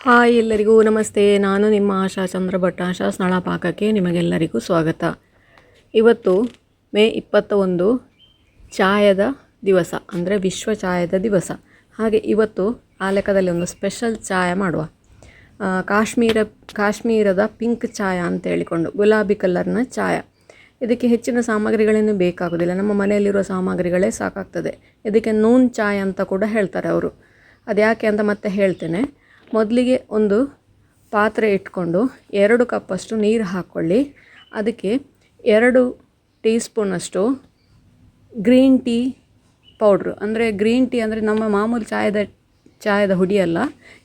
Hi ಎಲ್ಲರಿಗೂ ನಮಸ್ತೆ. ನಾನು ನಿಮ್ಮ ಆಶಾ ಚಂದ್ರಭಟ್. ಆಶಾ ಸ್ನಳ ಪಾಕಕ್ಕೆ ನಿಮಗೆಲ್ಲರಿಗೂ ಸ್ವಾಗತ. ಇವತ್ತು ಮೇ 21 ಚಾಯದ ದಿವಸ, ಅಂದರೆ ವಿಶ್ವ ಚಾಯದ ದಿವಸ. ಹಾಗೆ ಇವತ್ತು ಆ ಲೆಕ್ಕದಲ್ಲಿ ಒಂದು ಸ್ಪೆಷಲ್ ಚಾಯ ಮಾಡುವ. ಕಾಶ್ಮೀರದ ಪಿಂಕ್ ಚಾಯ ಅಂತ ಹೇಳಿಕೊಂಡು ಗುಲಾಬಿ ಕಲರ್ನ ಚಾಯ. ಇದಕ್ಕೆ ಹೆಚ್ಚಿನ ಸಾಮಗ್ರಿಗಳೇನು ಬೇಕಾಗೋದಿಲ್ಲ, ನಮ್ಮ ಮನೆಯಲ್ಲಿರುವ ಸಾಮಗ್ರಿಗಳೇ ಸಾಕಾಗ್ತದೆ. ಇದಕ್ಕೆ ನೂನ್ ಚಾಯ್ ಅಂತ ಕೂಡ ಹೇಳ್ತಾರೆ ಅವರು. ಅದು ಯಾಕೆ ಅಂತ ಮತ್ತೆ ಹೇಳ್ತೇನೆ. ಮೊದಲಿಗೆ ಒಂದು ಪಾತ್ರೆ ಇಟ್ಕೊಂಡು 2 ಕಪ್ಪಷ್ಟು ನೀರು ಹಾಕ್ಕೊಳ್ಳಿ. ಅದಕ್ಕೆ 2 ಟೀ ಸ್ಪೂನಷ್ಟು ಗ್ರೀನ್ ಟೀ ಪೌಡ್ರು, ಅಂದರೆ ಗ್ರೀನ್ ಟೀ ಅಂದರೆ ನಮ್ಮ ಮಾಮೂಲಿ ಚಾಯದ ಹುಡಿಯಲ್ಲ,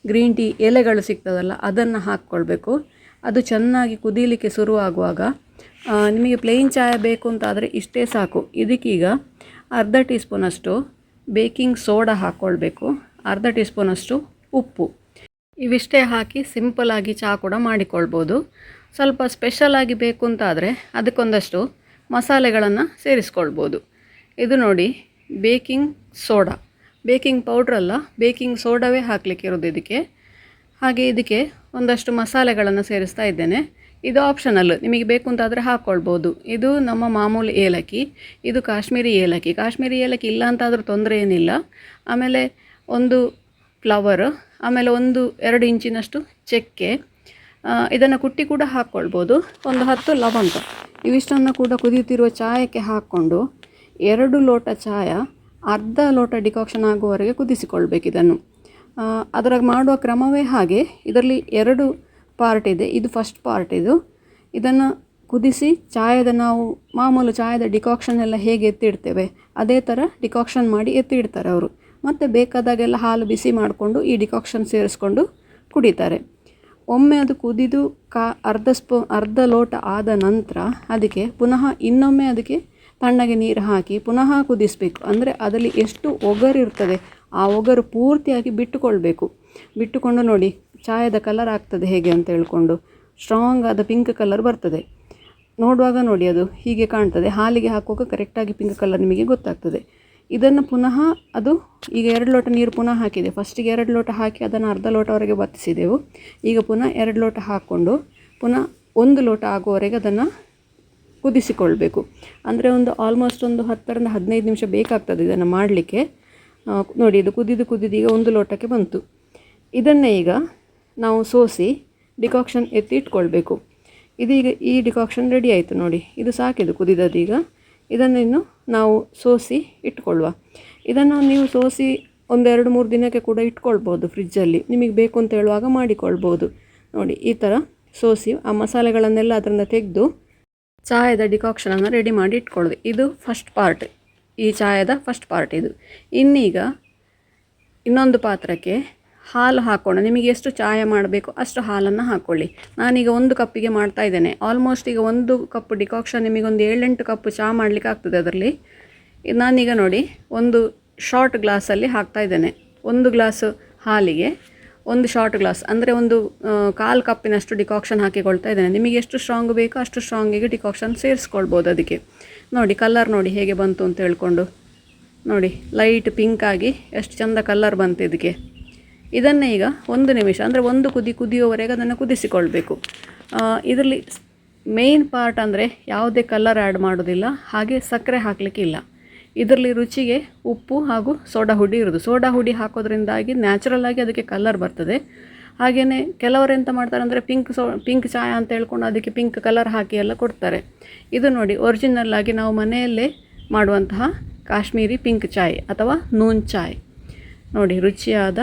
ಗ್ರೀನ್ ಟೀ ಎಲೆಗಳು ಸಿಗ್ತದಲ್ಲ, ಅದನ್ನು ಹಾಕ್ಕೊಳ್ಬೇಕು. ಅದು ಚೆನ್ನಾಗಿ ಕುದೀಲಿಕ್ಕೆ ಶುರುವಾಗುವಾಗ ನಿಮಗೆ ಪ್ಲೇನ್ ಚಾಯ ಬೇಕು ಅಂತಾದರೆ ಇಷ್ಟೇ ಸಾಕು. ಇದಕ್ಕೀಗ ಅರ್ಧ ಟೀ ಸ್ಪೂನಷ್ಟು ಬೇಕಿಂಗ್ ಸೋಡಾ ಹಾಕ್ಕೊಳ್ಬೇಕು, ಅರ್ಧ ಟೀ ಸ್ಪೂನಷ್ಟು ಉಪ್ಪು. ಇವಿಷ್ಟೇ ಹಾಕಿ ಸಿಂಪಲಾಗಿ ಚಹಾ ಕೂಡ ಮಾಡಿಕೊಳ್ಬೋದು. ಸ್ವಲ್ಪ ಸ್ಪೆಷಲಾಗಿ ಬೇಕು ಅಂತಾದರೆ ಅದಕ್ಕೊಂದಷ್ಟು ಮಸಾಲೆಗಳನ್ನು ಸೇರಿಸ್ಕೊಳ್ಬೋದು. ಇದು ನೋಡಿ, ಬೇಕಿಂಗ್ ಸೋಡಾ, ಬೇಕಿಂಗ್ ಪೌಡ್ರಲ್ಲ, ಬೇಕಿಂಗ್ ಸೋಡಾವೇ ಹಾಕಲಿಕ್ಕೆ ಇರೋದು ಇದಕ್ಕೆ. ಹಾಗೆ ಇದಕ್ಕೆ ಒಂದಷ್ಟು ಮಸಾಲೆಗಳನ್ನು ಸೇರಿಸ್ತಾ ಇದ್ದೇನೆ. ಇದು ಆಪ್ಷನಲ್, ನಿಮಗೆ ಬೇಕು ಅಂತಾದರೆ ಹಾಕ್ಕೊಳ್ಬೋದು. ಇದು ನಮ್ಮ ಮಾಮೂಲಿ ಏಲಕ್ಕಿ, ಇದು ಕಾಶ್ಮೀರಿ ಏಲಕ್ಕಿ. ಕಾಶ್ಮೀರಿ ಏಲಕ್ಕಿ ಇಲ್ಲ ಅಂತಾದರೂ ತೊಂದರೆ ಏನಿಲ್ಲ. ಆಮೇಲೆ ಒಂದು ಫ್ಲವರ್, ಆಮೇಲೆ 1-2 ಇಂಚಿನಷ್ಟು ಚಕ್ಕೆ, ಇದನ್ನು ಕುಟ್ಟಿ ಕೂಡ ಹಾಕ್ಕೊಳ್ಬೋದು. ಒಂದು 10 ಲವಂಗ. ಇವಿಷ್ಟನ್ನು ಕೂಡ ಕುದಿಯುತ್ತಿರುವ ಚಾಯಕ್ಕೆ ಹಾಕ್ಕೊಂಡು 2 ಲೋಟ ಚಾಯ ಅರ್ಧ ಲೋಟ ಡಿಕಾಕ್ಷನ್ ಆಗುವವರೆಗೆ ಕುದಿಸಿಕೊಳ್ಬೇಕು. ಇದನ್ನು ಅದರಾಗ ಮಾಡುವ ಕ್ರಮವೇ ಹಾಗೆ. ಇದರಲ್ಲಿ 2 ಪಾರ್ಟ್ ಇದೆ, ಇದು ಫಸ್ಟ್ ಪಾರ್ಟ್. ಇದನ್ನು ಕುದಿಸಿ ಚಾಯದ, ನಾವು ಮಾಮೂಲು ಚಾಯದ ಡಿಕಾಕ್ಷನ್ ಎಲ್ಲ ಹೇಗೆ ಎತ್ತಿಡ್ತೇವೆ ಅದೇ ಥರ ಡಿಕಾಕ್ಷನ್ ಮಾಡಿ ಎತ್ತಿಡ್ತಾರೆ ಅವರು. ಮತ್ತು ಬೇಕಾದಾಗೆಲ್ಲ ಹಾಲು ಬಿಸಿ ಮಾಡಿಕೊಂಡು ಈ ಡಿಕಾಕ್ಷನ್ ಸೇರಿಸ್ಕೊಂಡು ಕುಡಿತಾರೆ. ಒಮ್ಮೆ ಅದು ಕುದಿದು ಅರ್ಧ ಲೋಟ ಆದ ನಂತರ ಅದಕ್ಕೆ ಪುನಃ ಇನ್ನೊಮ್ಮೆ ಅದಕ್ಕೆ ತಣ್ಣಗೆ ನೀರು ಹಾಕಿ ಪುನಃ ಕುದಿಸಬೇಕು. ಅಂದರೆ ಅದರಲ್ಲಿ ಎಷ್ಟು ಒಗರಿರ್ತದೆ ಆ ಒಗರು ಪೂರ್ತಿಯಾಗಿ ಬಿಟ್ಟುಕೊಳ್ಬೇಕು. ಬಿಟ್ಟುಕೊಂಡು ನೋಡಿ ಚಾಯದ ಕಲರ್ ಆಗ್ತದೆ ಹೇಗೆ ಅಂತ ಹೇಳ್ಕೊಂಡು, ಸ್ಟ್ರಾಂಗ್ ಆದ ಪಿಂಕ್ ಕಲರ್ ಬರ್ತದೆ. ನೋಡುವಾಗ ನೋಡಿ ಅದು ಹೀಗೆ ಕಾಣ್ತದೆ. ಹಾಲಿಗೆ ಹಾಕುವಾಗ ಕರೆಕ್ಟಾಗಿ ಪಿಂಕ್ ಕಲರ್ ನಿಮಗೆ ಗೊತ್ತಾಗ್ತದೆ. ಇದನ್ನು ಪುನಃ ಅದು ಈಗ 2 ಲೋಟ ನೀರು ಪುನಃ ಹಾಕಿದೆ. ಫಸ್ಟಿಗೆ 2 ಲೋಟ ಹಾಕಿ ಅದನ್ನು ಅರ್ಧ ಲೋಟವರೆಗೆ ಬತ್ತಿಸಿದೆವು. ಈಗ ಪುನಃ 2 ಲೋಟ ಹಾಕ್ಕೊಂಡು ಪುನಃ 1 ಲೋಟ ಆಗುವವರೆಗೆ ಅದನ್ನು ಕುದಿಸಿಕೊಳ್ಬೇಕು. ಅಂದರೆ ಆಲ್ಮೋಸ್ಟ್ 10-15 ನಿಮಿಷ ಬೇಕಾಗ್ತದೆ ಇದನ್ನು ಮಾಡಲಿಕ್ಕೆ. ನೋಡಿ, ಇದು ಕುದಿದು ಈಗ 1 ಲೋಟಕ್ಕೆ ಬಂತು. ಇದನ್ನೇ ಈಗ ನಾವು ಸೋಸಿ ಡಿಕಾಕ್ಷನ್ ಎತ್ತಿ ಇಟ್ಕೊಳ್ಬೇಕು. ಇದೀಗ ಈ ಡಿಕಾಕ್ಷನ್ ರೆಡಿ ಆಯಿತು ನೋಡಿ, ಇದು ಸಾಕಿದು ಕುದಿದದೀಗ. ಇದನ್ನಿನ್ನು ನಾವು ಸೋಸಿ ಇಟ್ಕೊಳ್ಳುವ. ಇದನ್ನು ನೀವು ಸೋಸಿ 1-2-3 ದಿನಕ್ಕೆ ಕೂಡ ಇಟ್ಕೊಳ್ಬೋದು ಫ್ರಿಜ್ಜಲ್ಲಿ, ನಿಮಗೆ ಬೇಕು ಅಂತ ಹೇಳುವಾಗ ಮಾಡಿಕೊಳ್ಬೋದು. ನೋಡಿ ಈ ಥರ ಸೋಸಿ ಆ ಮಸಾಲೆಗಳನ್ನೆಲ್ಲ ಅದರಿಂದ ತೆಗೆದು ಚಾಯದ ಡಿಕಾಕ್ಷನನ್ನು ರೆಡಿ ಮಾಡಿ ಇಟ್ಕೊಳ್ಳೋದು. ಇದು ಫಸ್ಟ್ ಪಾರ್ಟ್, ಈ ಚಾಯದ ಫಸ್ಟ್ ಪಾರ್ಟ್ ಇದು. ಇನ್ನೀಗ ಇನ್ನೊಂದು ಪಾತ್ರಕ್ಕೆ ಹಾಲು ಹಾಕ್ಕೊಂಡು ನಿಮಗೆ ಎಷ್ಟು ಚಾಯ ಮಾಡಬೇಕು ಅಷ್ಟು ಹಾಲನ್ನು ಹಾಕ್ಕೊಳ್ಳಿ. ನಾನೀಗ 1 ಕಪ್ಪಿಗೆ ಮಾಡ್ತಾ ಇದ್ದೇನೆ. ಆಲ್ಮೋಸ್ಟ್ ಈಗ 1 ಕಪ್ ಡಿಕಾಕ್ಷನ್ ನಿಮಗೊಂದು 7-8 ಕಪ್ ಚಹಾ ಮಾಡಲಿಕ್ಕೆ ಆಗ್ತದೆ ಅದರಲ್ಲಿ. ನಾನೀಗ ನೋಡಿ ಒಂದು ಶಾರ್ಟ್ ಗ್ಲಾಸಲ್ಲಿ ಹಾಕ್ತಾ ಇದ್ದೇನೆ. 1 ಗ್ಲಾಸ್ ಹಾಲಿಗೆ 1 ಶಾರ್ಟ್ ಗ್ಲಾಸ್, ಅಂದರೆ 1/4 ಕಪ್ಪಿನಷ್ಟು ಡಿಕಾಕ್ಷನ್ ಹಾಕಿಕೊಳ್ತಾ ಇದ್ದೇನೆ. ನಿಮಗೆ ಎಷ್ಟು ಸ್ಟ್ರಾಂಗ್ ಬೇಕೋ ಅಷ್ಟು ಸ್ಟ್ರಾಂಗಿಗೆ ಡಿಕಾಕ್ಷನ್ ಸೇರಿಸ್ಕೊಳ್ಬೋದು ಅದಕ್ಕೆ. ನೋಡಿ ಕಲರ್ ನೋಡಿ ಹೇಗೆ ಬಂತು ಅಂತ ಹೇಳ್ಕೊಂಡು, ನೋಡಿ ಲೈಟ್ ಪಿಂಕ್ ಆಗಿ ಎಷ್ಟು ಚಂದ ಕಲರ್ ಬಂತು ಇದಕ್ಕೆ. ಇದನ್ನೇ ಈಗ 1 ನಿಮಿಷ, ಅಂದರೆ 1 ಕುದಿಯುವವರೆಗೆ ಅದನ್ನು ಕುದಿಸಿಕೊಳ್ಬೇಕು. ಇದರಲ್ಲಿ ಮೇನ್ ಪಾರ್ಟ್ ಅಂದರೆ ಯಾವುದೇ ಕಲರ್ ಆ್ಯಡ್ ಮಾಡೋದಿಲ್ಲ, ಹಾಗೆ ಸಕ್ಕರೆ ಹಾಕಲಿಕ್ಕಿಲ್ಲ. ಇದರಲ್ಲಿ ರುಚಿಗೆ ಉಪ್ಪು ಹಾಗೂ ಸೋಡಾ ಹುಡಿ ಇರೋದು. ಸೋಡಾ ಹುಡಿ ಹಾಕೋದ್ರಿಂದಾಗಿ ನ್ಯಾಚುರಲ್ಲಾಗಿ ಅದಕ್ಕೆ ಕಲರ್ ಬರ್ತದೆ. ಹಾಗೆಯೇ ಕೆಲವರು ಎಂತ ಮಾಡ್ತಾರೆ ಅಂದರೆ ಪಿಂಕ್ ಚಾಯ ಅಂತ ಹೇಳ್ಕೊಂಡು ಅದಕ್ಕೆ ಪಿಂಕ್ ಕಲರ್ ಹಾಕಿ ಎಲ್ಲ ಕೊಡ್ತಾರೆ. ಇದು ನೋಡಿ ಒರಿಜಿನಲ್ಲಾಗಿ ನಾವು ಮನೆಯಲ್ಲೇ ಮಾಡುವಂತಹ ಕಾಶ್ಮೀರಿ ಪಿಂಕ್ ಚಾಯ್ ಅಥವಾ ನೂನ್ ಚಾಯ್. ನೋಡಿ ರುಚಿಯಾದ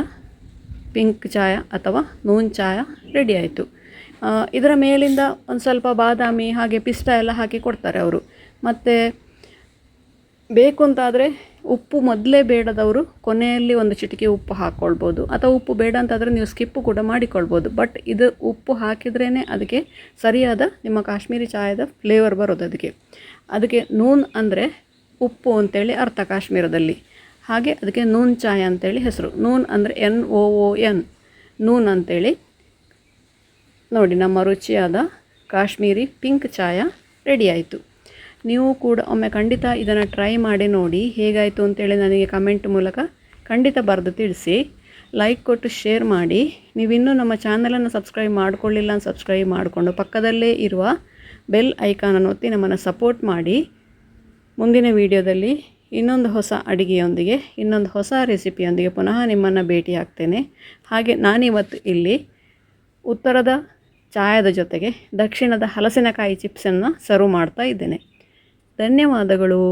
ಪಿಂಕ್ ಚಾಯ ಅಥವಾ ನೂನ್ ಚಾಯ ರೆಡಿ ಆಯಿತು. ಇದರ ಮೇಲಿಂದ ಒಂದು ಸ್ವಲ್ಪ ಬಾದಾಮಿ ಹಾಗೆ ಪಿಸ್ತಾ ಎಲ್ಲ ಹಾಕಿ ಕೊಡ್ತಾರೆ ಅವರು. ಮತ್ತು ಬೇಕು ಅಂತಾದರೆ ಉಪ್ಪು ಮೊದಲೇ ಬೇಡದವರು ಕೊನೆಯಲ್ಲಿ 1 ಚಿಟಿಕೆ ಉಪ್ಪು ಹಾಕ್ಕೊಳ್ಬೋದು, ಅಥವಾ ಉಪ್ಪು ಬೇಡ ಅಂತಾದರೆ ನೀವು ಸ್ಕಿಪ್ಪು ಕೂಡ ಮಾಡಿಕೊಳ್ಬೋದು. ಬಟ್ ಇದು ಉಪ್ಪು ಹಾಕಿದ್ರೇ ಅದಕ್ಕೆ ಸರಿಯಾದ ನಿಮ್ಮ ಕಾಶ್ಮೀರಿ ಚಾಯದ ಫ್ಲೇವರ್ ಬರೋದು. ಅದಕ್ಕೆ ನೂನ್ ಅಂದರೆ ಉಪ್ಪು ಅಂತೇಳಿ ಅರ್ಥ ಕಾಶ್ಮೀರದಲ್ಲಿ. ಹಾಗೆ ಅದಕ್ಕೆ ನೂನ್ ಚಾಯ್ ಅಂತೇಳಿ ಹೆಸರು. ನೂನ್ ಅಂದರೆ NOON, ನೂನ್ ಅಂತೇಳಿ. ನೋಡಿ ನಮ್ಮ ರುಚಿಯಾದ ಕಾಶ್ಮೀರಿ ಪಿಂಕ್ ಚಾಯ ರೆಡಿ ಆಯಿತು. ನೀವು ಕೂಡ ಒಮ್ಮೆ ಖಂಡಿತ ಇದನ್ನು ಟ್ರೈ ಮಾಡಿ ನೋಡಿ ಹೇಗಾಯಿತು ಅಂತೇಳಿ ನನಗೆ ಕಮೆಂಟ್ ಮೂಲಕ ಖಂಡಿತ ಬರೆದು ತಿಳಿಸಿ. ಲೈಕ್ ಕೊಟ್ಟು ಶೇರ್ ಮಾಡಿ. ನೀವಿನ್ನೂ ನಮ್ಮ ಚಾನಲನ್ನು ಸಬ್ಸ್ಕ್ರೈಬ್ ಮಾಡಿಕೊಳ್ಳಿಲ್ಲ ಅಂತ ಸಬ್ಸ್ಕ್ರೈಬ್ ಮಾಡಿಕೊಂಡು ಪಕ್ಕದಲ್ಲೇ ಇರುವ ಬೆಲ್ ಐಕಾನನ್ನು ಒತ್ತಿ ನಮ್ಮನ್ನು ಸಪೋರ್ಟ್ ಮಾಡಿ. ಮುಂದಿನ ವಿಡಿಯೋದಲ್ಲಿ ಇನ್ನೊಂದು ಹೊಸ ಅಡುಗೆಯೊಂದಿಗೆ ಇನ್ನೊಂದು ಹೊಸ ರೆಸಿಪಿಯೊಂದಿಗೆ ಪುನಃ ನಿಮ್ಮನ್ನು ಭೇಟಿ ಆಗ್ತೇನೆ. ಹಾಗೆ ನಾನಿವತ್ತು ಇಲ್ಲಿ ಉತ್ತರದ ಚಾಯದ ಜೊತೆಗೆ ದಕ್ಷಿಣದ ಹಲಸಿನಕಾಯಿ ಚಿಪ್ಸನ್ನು ಸರ್ವ್ ಮಾಡ್ತಾ ಇದ್ದೇನೆ. ಧನ್ಯವಾದಗಳು.